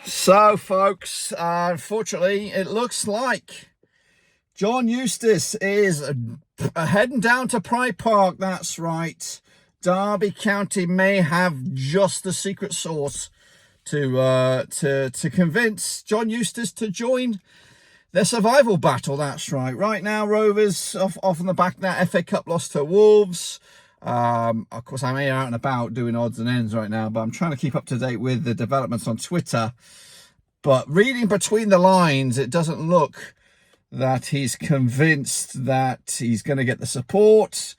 So, folks, unfortunately, it looks like John Eustace is heading down to Pride Park. That's right. Derby County may have just the secret sauce to convince John Eustace to join their survival battle. That's right. Right now, Rovers off on the back of that FA Cup loss to Wolves. Of course, I'm here out and about doing odds and ends right now, but I'm trying to keep up to date with the developments on Twitter. But reading between the lines, it doesn't look that he's convinced that he's going to get the support,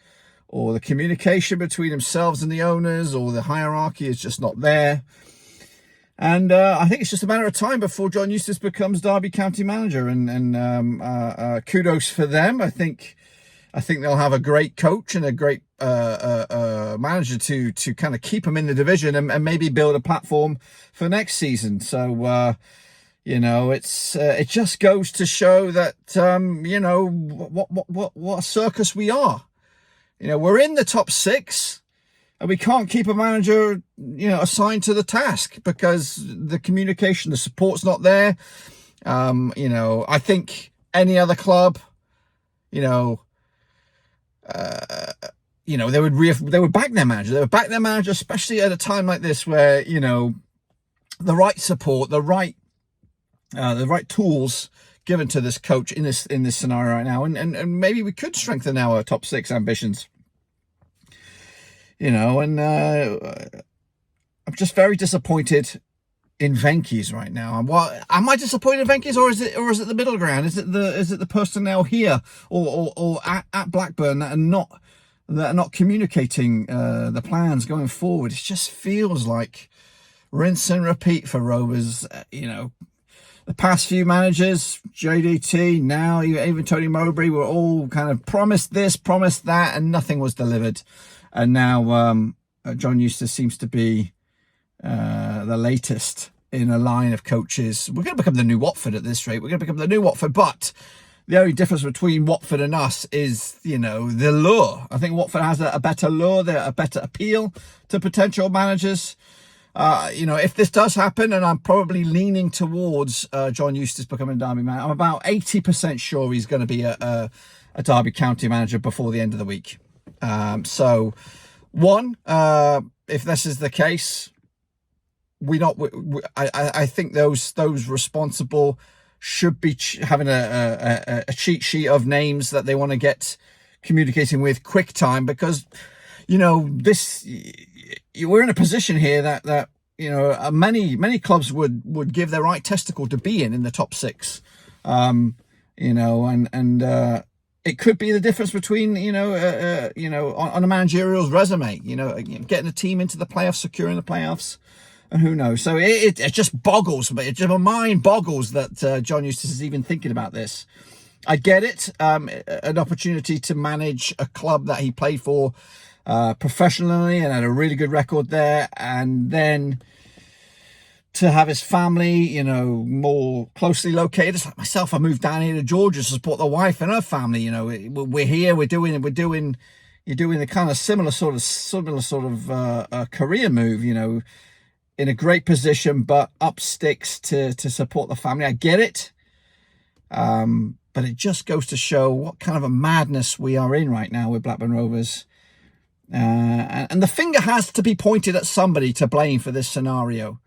or the communication between themselves and the owners, or the hierarchy is just not there. And I think it's just a matter of time before John Eustace becomes Derby County manager. And kudos for them. I think they'll have a great coach and a great manager to kind of keep them in the division and maybe build a platform for next season. So it just goes to show that what a circus we are. We're in the top six, and we can't keep a manager assigned to the task because the communication, the support's not there. I think any other club, they would back their manager. They would back their manager, especially at a time like this where, the right support, the right tools given to this coach in this scenario right now. And maybe we could strengthen our top six ambitions, I'm just very disappointed in Venky's right now. And what am I disappointed in Venky's, or is it the middle ground? Is it the personnel here or at Blackburn that are not communicating the plans going forward? It just feels like rinse and repeat for Rovers. The past few managers, JDT, now even Tony Mowbray, were all kind of promised this, promised that, and nothing was delivered. And now John Eustace seems to be the latest in a line of coaches. We're going to become the new Watford at this rate. We're going to become the new Watford, but the only difference between Watford and us is, the lure. I think Watford has a better lure, a better appeal to potential managers. If this does happen, and I'm probably leaning towards John Eustace becoming a Derby manager, I'm about 80% sure he's going to be a Derby County manager before the end of the week. If this is the case, I think those responsible should be having a cheat sheet of names that they want to get communicating with quick time, because we're in a position here that many clubs would give their right testicle to be in the top six, it could be the difference between on a managerial's resume, getting a team into the playoffs, securing the playoffs, and who knows. So it just boggles me. My mind boggles that John Eustace is even thinking about this. I get it, an opportunity to manage a club that he played for professionally and had a really good record there, and then to have his family, more closely located. It's like myself, I moved down here to Georgia to support the wife and her family. We're here, you're doing the kind of similar sort of career move, in a great position, but up sticks to support the family. I get it. But it just goes to show what kind of a madness we are in right now with Blackburn Rovers. And the finger has to be pointed at somebody to blame for this scenario.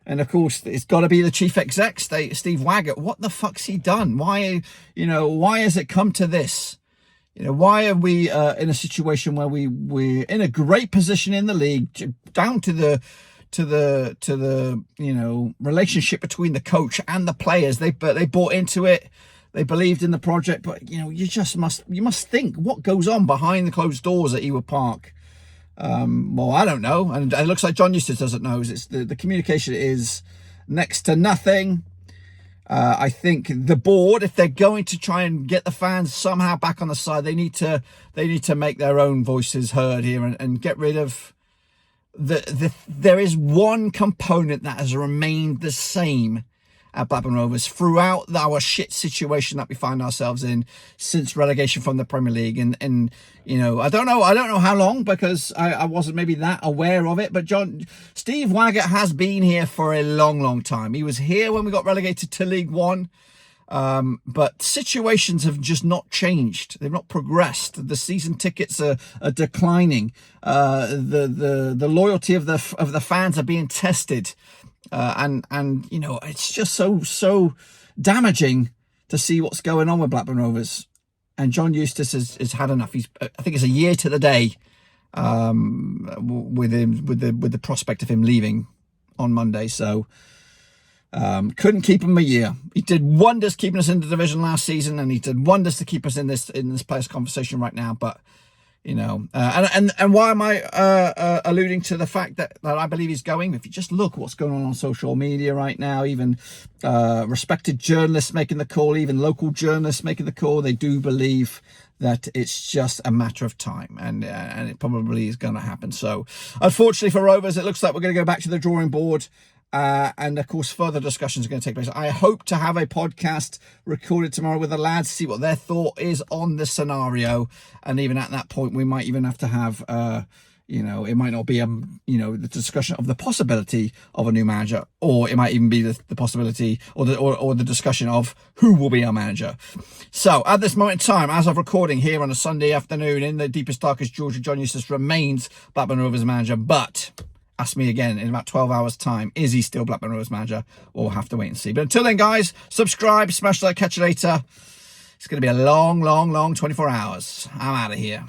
And of course, it's got to be the chief exec, Steve Waggett. What the fuck's he done? Why has it come to this? Why are we in a situation where we're in a great position in the league, down to the relationship between the coach and the players? They bought into it. They believed in the project, but you must think what goes on behind the closed doors at Ewood Park. Well, I don't know, and it looks like John Eustace doesn't know. It's the communication is next to nothing. I think the board, if they're going to try and get the fans somehow back on the side, they need to make their own voices heard here and get rid of there is one component that has remained the same, at Blackburn Rovers throughout our shit situation that we find ourselves in since relegation from the Premier League. And you know, I don't know how long, because I wasn't maybe that aware of it, but Steve Waggett has been here for a long time. He was here when we got relegated to League One. But situations have just not changed. They've not progressed. The season tickets are declining. The loyalty of the fans are being tested. And you know, it's just so damaging to see what's going on with Blackburn Rovers. And John Eustace has had enough. I think it's a year to the day, with the prospect of him leaving on Monday. So couldn't keep him a year. He did wonders keeping us in the division last season, and he did wonders to keep us in this players' conversation right now. But you know, and why am I alluding to the fact that I believe he's going? If you just look what's going on social media right now, even respected journalists making the call, even local journalists making the call, they do believe that it's just a matter of time, and it probably is going to happen. So unfortunately for Rovers, it looks like we're going to go back to the drawing board. And of course, further discussions are going to take place. I hope to have a podcast recorded tomorrow with the lads, see what their thought is on this scenario. And even at that point, we might even have to have, you know, it might not be, you know, the discussion of the possibility of a new manager, or it might even be the possibility or the discussion of who will be our manager. So at this moment in time, as of recording here on a Sunday afternoon in the deepest, darkest Georgia, John Eustace remains Blackburn Rovers manager, but ask me again in about 12 hours time, is he still Blackburn Rovers manager? We'll have to wait and see. But until then, guys, subscribe, smash like, catch you later. It's going to be a long 24 hours. I'm out of here.